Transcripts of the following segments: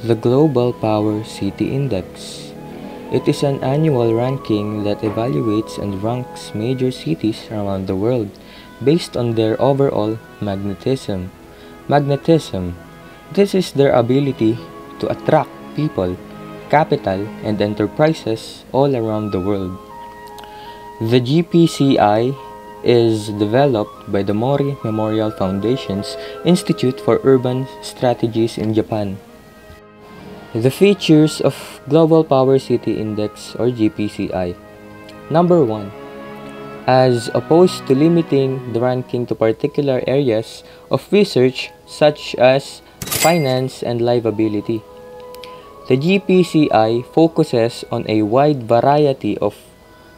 The Global Power City Index. It is an annual ranking that evaluates and ranks major cities around the world based on their overall magnetism. Magnetism. This is their ability to attract people, capital, and enterprises all around the world. The GPCI is developed by the Mori Memorial Foundation's Institute for Urban Strategies in Japan. The features of Global Power City Index or GPCI. Number 1. As opposed to limiting the ranking to particular areas of research such as finance and livability, the GPCI focuses on a wide variety of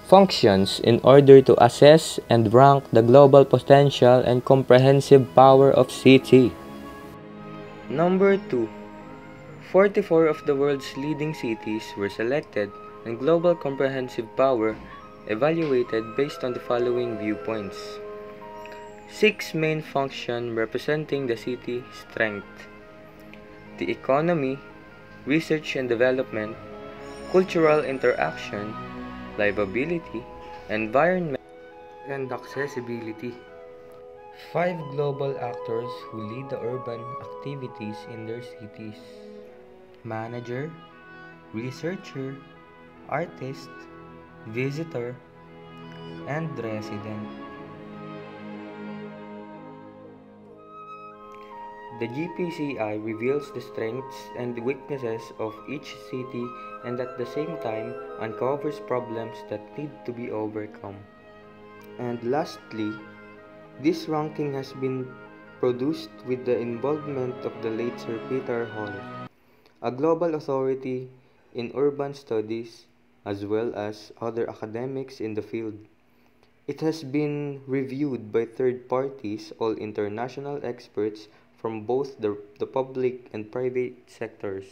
functions in order to assess and rank the global potential and comprehensive power of city. Number 2. 44 of the world's leading cities were selected and global comprehensive power evaluated based on the following viewpoints. 6 main functions representing the city strength: the economy, research and development, cultural interaction, livability, environment, and accessibility. 5 global actors who lead the urban activities in their cities: manager, researcher, artist, visitor, and resident. The GPCI reveals the strengths and weaknesses of each city and at the same time uncovers problems that need to be overcome. And lastly, this ranking has been produced with the involvement of the late Sir Peter Hall, a global authority in urban studies as well as other academics in the field. It has been reviewed by third parties, all international experts from both the public and private sectors.